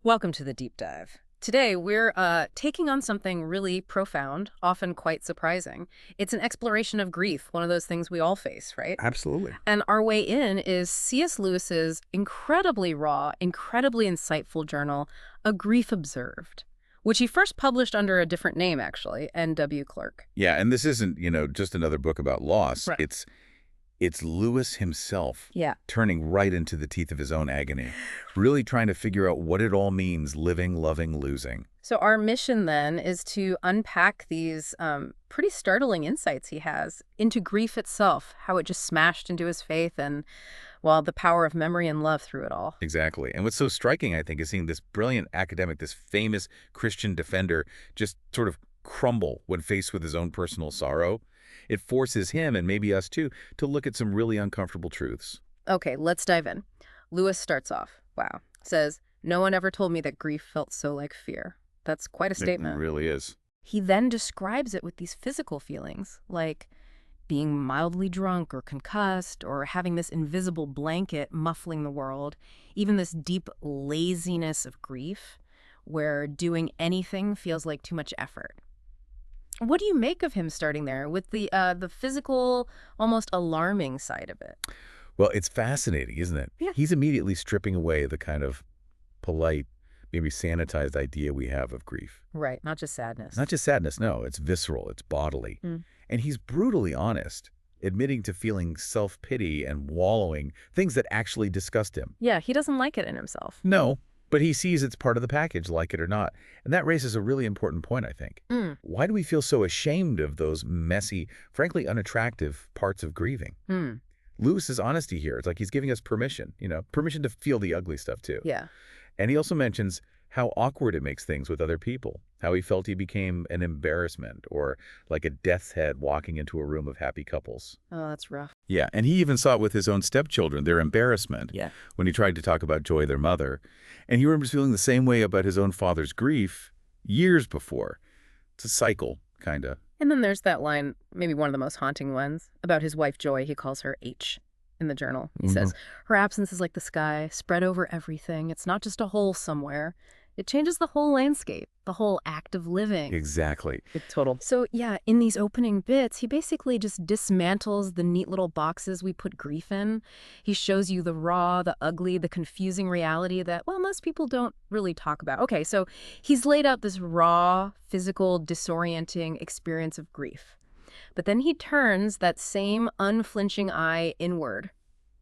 Welcome to the deep dive. Today, we're taking on something really profound, often quite surprising. It's an exploration of grief, one of those things we all face, right? Absolutely. And our way in is C.S. Lewis's incredibly raw, incredibly insightful journal, A Grief Observed, which he first published under a different name, actually, N.W. Clerk. Yeah, and this isn't, just another book about loss. Right. It's Lewis himself Yeah. turning right into the teeth of his own agony, really trying to figure out what it all means, living, loving, losing. So our mission then is to unpack these pretty startling insights he has into grief itself, how it just smashed into his faith and, well, the power of memory and love through it all. Exactly. And what's so striking, I think, is seeing this brilliant academic, this famous Christian defender, just sort of crumble when faced with his own personal sorrow. It forces him, and maybe us too, to look at some really uncomfortable truths. Okay, let's dive in. Lewis starts off, says, "No one ever told me that grief felt so like fear." That's quite a It statement. really is. He then describes it with these physical feelings, like being mildly drunk or concussed, or having this invisible blanket muffling the world, even this deep laziness of grief, where doing anything feels like too much effort. What do you make of him starting there with the physical, almost alarming side of it? Well, it's fascinating, isn't it? Yeah. He's immediately stripping away the kind of polite, maybe sanitized idea we have of grief. Right, not just sadness. Not just sadness, no, it's visceral, it's bodily. Mm. And he's brutally honest, admitting to feeling self-pity and wallowing, things that actually disgust him. Yeah, he doesn't like it in himself. No, but he sees it's part of the package, like it or not. And that raises a really important point, I think. Mm. Why do we feel so ashamed of those messy, frankly unattractive parts of grieving? Mm. Lewis's honesty here, it's like he's giving us permission, permission to feel the ugly stuff too. Yeah. And he also mentions how awkward it makes things with other people, how he felt he became an embarrassment or like a death's head walking into a room of happy couples. Oh, that's rough. Yeah, and he even saw it with his own stepchildren, their embarrassment, Yeah. when he tried to talk about Joy, their mother. And he remembers feeling the same way about his own father's grief years before. It's a cycle, kind of. And then there's that line, maybe one of the most haunting ones, about his wife Joy. He calls her H in the journal. He says, "Her absence is like the sky, spread over everything. It's not just a hole somewhere. It changes the whole landscape, the whole act of living." Exactly. Total. So yeah, in these opening bits, he basically just dismantles the neat little boxes we put grief in. He shows you the raw, the ugly, the confusing reality that, well, most people don't really talk about. Okay, so he's laid out this raw, physical, disorienting experience of grief. But then he turns that same unflinching eye inward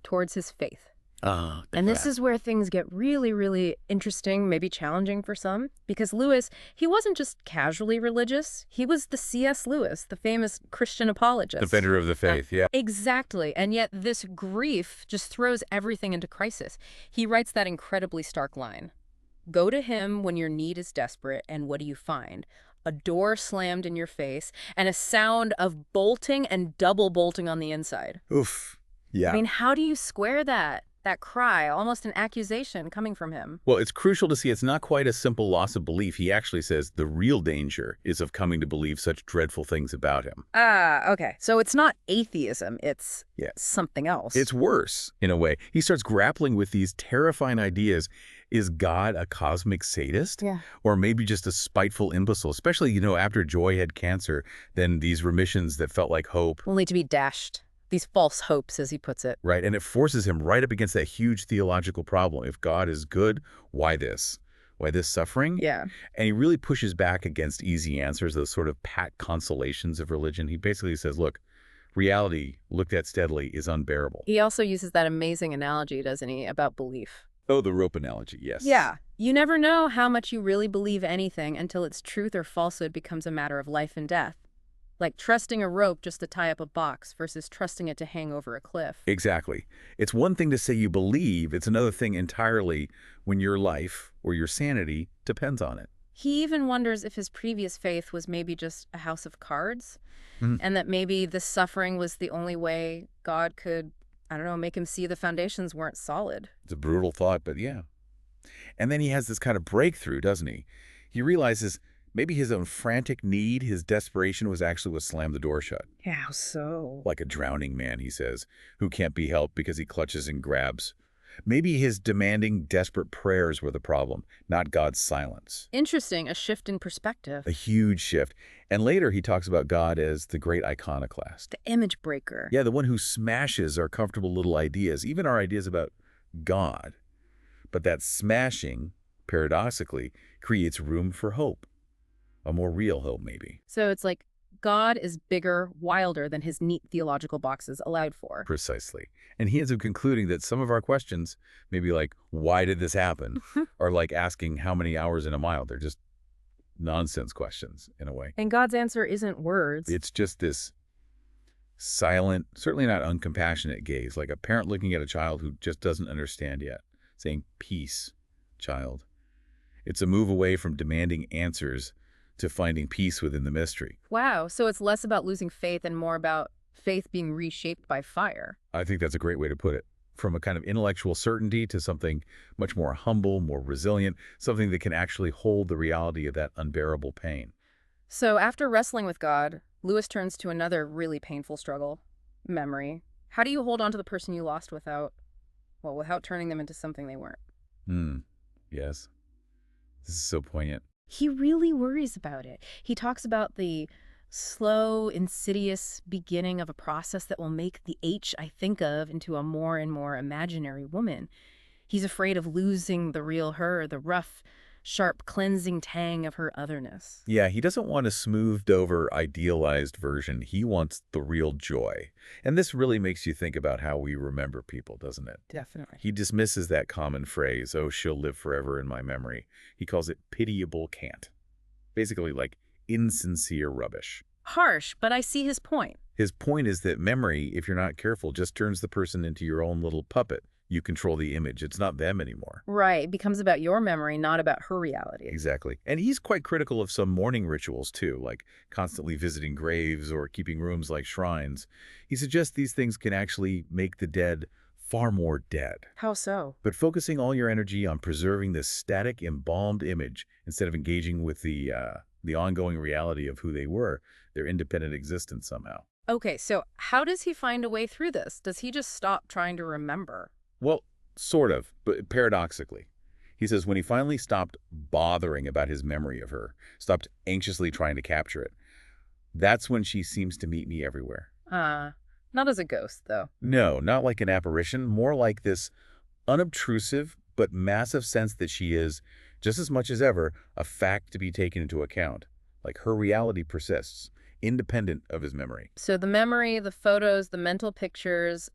towards his faith. And this is where things get really, really interesting, maybe challenging for some, because Lewis, he wasn't just casually religious. He was the C.S. Lewis, the famous Christian apologist. Defender of the faith, yeah. Exactly. And yet this grief just throws everything into crisis. He writes that incredibly stark line. "Go to him when your need is desperate, and what do you find? A door slammed in your face, and a sound of bolting and double bolting on the inside." Oof. Yeah. I mean, how do you square that? That cry, almost an accusation coming from him. Well, it's crucial to see it's not quite a simple loss of belief. He actually says the real danger is of coming to believe such dreadful things about him. Okay. So it's not atheism, it's something else. It's worse, in a way. He starts grappling with these terrifying ideas. Is God a cosmic sadist? Yeah. Or maybe just a spiteful imbecile? Especially, after Joy had cancer, then these remissions that felt like hope. Only to be dashed. These false hopes, as he puts it. Right, and it forces him right up against that huge theological problem. If God is good, why this? Why this suffering? Yeah. And he really pushes back against easy answers, those sort of pat consolations of religion. He basically says, look, reality, looked at steadily, is unbearable. He also uses that amazing analogy, doesn't he, about belief. Oh, the rope analogy, yes. Yeah. You never know how much you really believe anything until its truth or falsehood becomes a matter of life and death. Like trusting a rope just to tie up a box versus trusting it to hang over a cliff. Exactly. It's one thing to say you believe. It's another thing entirely when your life or your sanity depends on it. He even wonders if his previous faith was maybe just a house of cards, and that maybe this suffering was the only way God could, I don't know, make him see the foundations weren't solid. It's a brutal thought, but yeah. And then he has this kind of breakthrough, doesn't he? He realizes maybe his own frantic need, his desperation was actually what slammed the door shut. How so? Like a drowning man, he says, who can't be helped because he clutches and grabs. Maybe his demanding, desperate prayers were the problem, not God's silence. Interesting, a shift in perspective. A huge shift. And later he talks about God as the great iconoclast. The image breaker. Yeah, the one who smashes our comfortable little ideas, even our ideas about God. But that smashing, paradoxically, creates room for hope. A more real hope, maybe. So it's like God is bigger, wilder than his neat theological boxes allowed for. Precisely. And he ends up concluding that some of our questions, maybe like, why did this happen? Are like asking how many hours in a mile. They're just nonsense questions, in a way. And God's answer isn't words. It's just this silent, certainly not uncompassionate gaze, like a parent looking at a child who just doesn't understand yet, saying, peace, child. It's a move away from demanding answers to finding peace within the mystery. Wow, so it's less about losing faith and more about faith being reshaped by fire. I think that's a great way to put it. From a kind of intellectual certainty to something much more humble, more resilient, something that can actually hold the reality of that unbearable pain. So after wrestling with God, Lewis turns to another really painful struggle, memory. How do you hold on to the person you lost without turning them into something they weren't? Yes. This is so poignant. He really worries about it. He talks about the slow, insidious beginning of a process that will make the H I think of into a more and more imaginary woman. He's afraid of losing the real her, the rough, sharp, cleansing tang of her otherness. Yeah, he doesn't want a smoothed-over, idealized version. He wants the real Joy. And this really makes you think about how we remember people, doesn't it? Definitely. He dismisses that common phrase, oh, she'll live forever in my memory. He calls it pitiable cant. Basically like insincere rubbish. Harsh, but I see his point. His point is that memory, if you're not careful, just turns the person into your own little puppet. You control the image. It's not them anymore. Right. It becomes about your memory, not about her reality. Exactly. And he's quite critical of some mourning rituals, too, like constantly visiting graves or keeping rooms like shrines. He suggests these things can actually make the dead far more dead. How so? But focusing all your energy on preserving this static, embalmed image instead of engaging with the ongoing reality of who they were, their independent existence somehow. Okay, so how does he find a way through this? Does he just stop trying to remember? Well, sort of, but paradoxically. He says when he finally stopped bothering about his memory of her, stopped anxiously trying to capture it, that's when she seems to meet me everywhere. Not as a ghost, though. No, not like an apparition, more like this unobtrusive but massive sense that she is, just as much as ever, a fact to be taken into account. Like her reality persists, independent of his memory. So the memory, the photos, the mental pictures,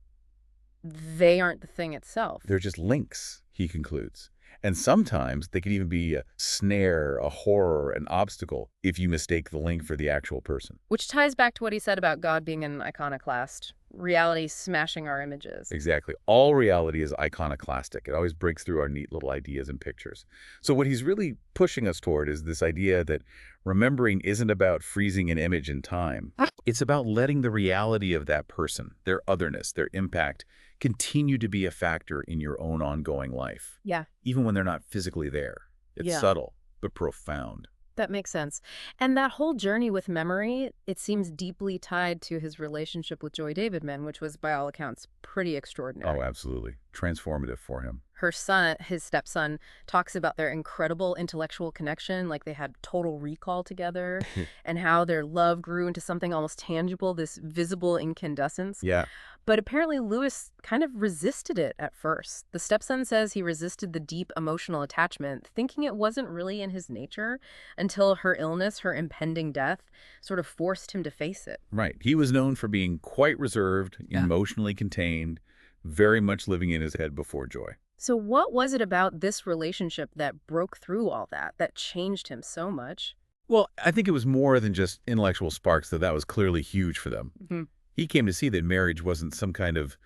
they aren't the thing itself. They're just links, he concludes. And sometimes they can even be a snare, a horror, an obstacle if you mistake the link for the actual person. Which ties back to what he said about God being an iconoclast, reality smashing our images. Exactly. All reality is iconoclastic. It always breaks through our neat little ideas and pictures. So what he's really pushing us toward is this idea that remembering isn't about freezing an image in time. It's about letting the reality of that person, their otherness, their impact, continue to be a factor in your own ongoing life. Yeah. Even when they're not physically there. It's subtle, but profound. That makes sense. And that whole journey with memory, it seems deeply tied to his relationship with Joy Davidman, which was, by all accounts, pretty extraordinary. Oh, absolutely. Transformative for him. Her son, his stepson, talks about their incredible intellectual connection, like they had total recall together, and how their love grew into something almost tangible, this visible incandescence. Yeah. But apparently Lewis kind of resisted it at first. The stepson says he resisted the deep emotional attachment, thinking it wasn't really in his nature, until her illness, her impending death, sort of forced him to face it. Right. He was known for being quite reserved, emotionally contained, very much living in his head before Joy. So what was it about this relationship that broke through all that changed him so much? Well, I think it was more than just intellectual sparks, though that was clearly huge for them. Mm-hmm. He came to see that marriage wasn't some kind of,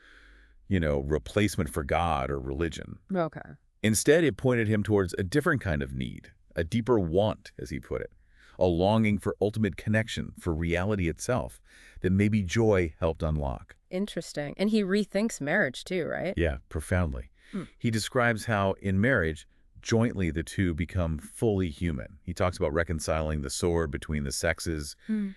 replacement for God or religion. Okay. Instead, it pointed him towards a different kind of need, a deeper want, as he put it, a longing for ultimate connection, for reality itself, that maybe Joy helped unlock. Interesting. And he rethinks marriage too, right? Yeah, profoundly. He describes how, in marriage, jointly the two become fully human. He talks about reconciling the sword between the sexes, Hmm.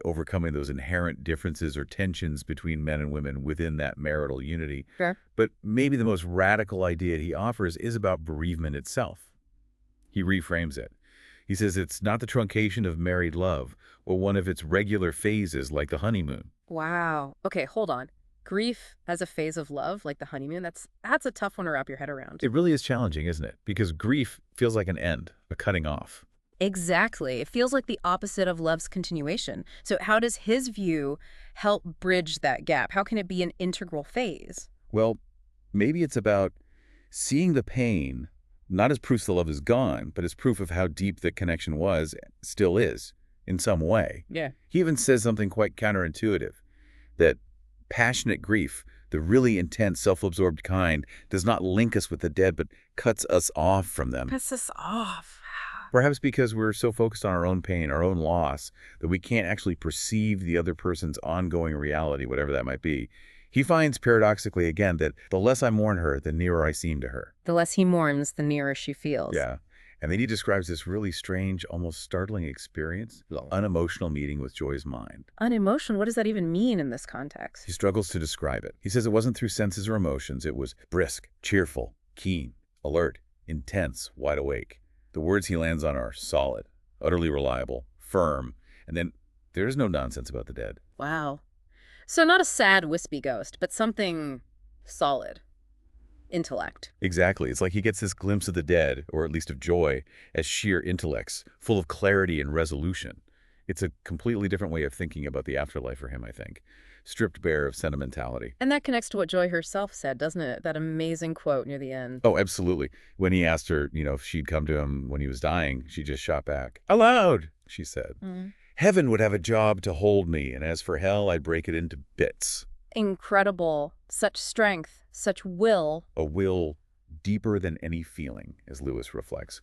overcoming those inherent differences or tensions between men and women within that marital unity. Sure. But maybe the most radical idea he offers is about bereavement itself. He reframes it. He says it's not the truncation of married love, or one of its regular phases like the honeymoon. Wow. Okay, hold on. Grief as a phase of love, like the honeymoon, that's a tough one to wrap your head around. It really is challenging, isn't it? Because grief feels like an end, a cutting off. Exactly. It feels like the opposite of love's continuation. So how does his view help bridge that gap? How can it be an integral phase? Well, maybe it's about seeing the pain, not as proof the love is gone, but as proof of how deep the connection was, still is, in some way. Yeah. He even says something quite counterintuitive, that passionate grief, the really intense, self-absorbed kind, does not link us with the dead, but cuts us off from them. Piss us off. Perhaps because we're so focused on our own pain, our own loss, that we can't actually perceive the other person's ongoing reality, whatever that might be. He finds, paradoxically again, that the less I mourn her, the nearer I seem to her. The less he mourns, the nearer she feels. Yeah. And then he describes this really strange, almost startling experience, the unemotional meeting with Joy's mind. Unemotional, what does that even mean in this context? He struggles to describe it. He says it wasn't through senses or emotions. It was brisk, cheerful, keen, alert, intense, wide awake. The words he lands on are solid, utterly reliable, firm, and then there's no nonsense about the dead. Wow. So not a sad, wispy ghost, but something solid. Intellect. Exactly. It's like he gets this glimpse of the dead, or at least of Joy, as sheer intellects, full of clarity and resolution. It's a completely different way of thinking about the afterlife for him, I think, stripped bare of sentimentality. And that connects to what Joy herself said, doesn't it? That amazing quote near the end. Oh, absolutely. When he asked her, if she'd come to him when he was dying, she just shot back. Aloud, she said. Mm. Heaven would have a job to hold me, and as for hell, I'd break it into bits. Incredible. Such strength, such will. A will deeper than any feeling, as Lewis reflects.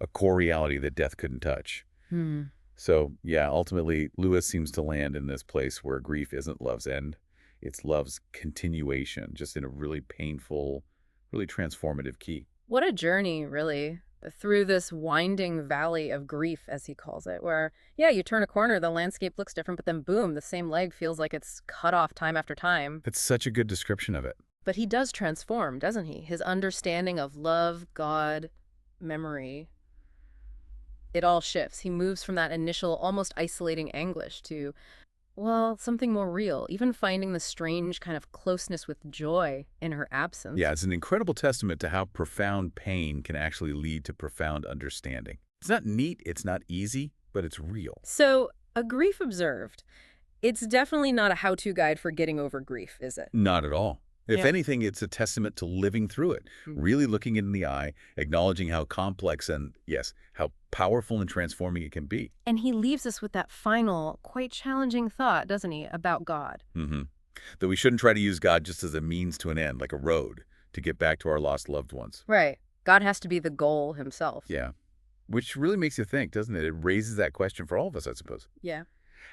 A core reality that death couldn't touch. Hmm. So, yeah, ultimately, Lewis seems to land in this place where grief isn't love's end. It's love's continuation, just in a really painful, really transformative key. What a journey, really, through this winding valley of grief, as he calls it, where, yeah, you turn a corner, the landscape looks different, but then boom, the same leg feels like it's cut off time after time. That's such a good description of it. But he does transform, doesn't he? His understanding of love, God, memory, it all shifts. He moves from that initial, almost isolating anguish to, well, something more real, even finding the strange kind of closeness with Joy in her absence. Yeah, it's an incredible testament to how profound pain can actually lead to profound understanding. It's not neat, it's not easy, but it's real. So, a grief observed. It's definitely not a how-to guide for getting over grief, is it? Not at all. If Yeah. anything, it's a testament to living through it, really looking it in the eye, acknowledging how complex and, yes, how powerful and transforming it can be. And he leaves us with that final, quite challenging thought, doesn't he, about God? That we shouldn't try to use God just as a means to an end, like a road, to get back to our lost loved ones. Right. God has to be the goal himself. Yeah. Which really makes you think, doesn't it? It raises that question for all of us, I suppose. Yeah.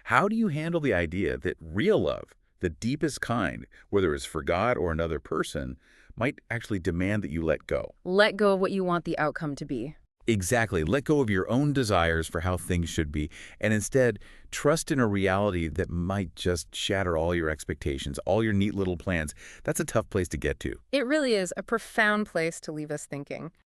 How do you handle the idea that real love, the deepest kind, whether it's for God or another person, might actually demand that you let go? Let go of what you want the outcome to be. Exactly. Let go of your own desires for how things should be, and instead trust in a reality that might just shatter all your expectations, all your neat little plans. That's a tough place to get to. It really is a profound place to leave us thinking.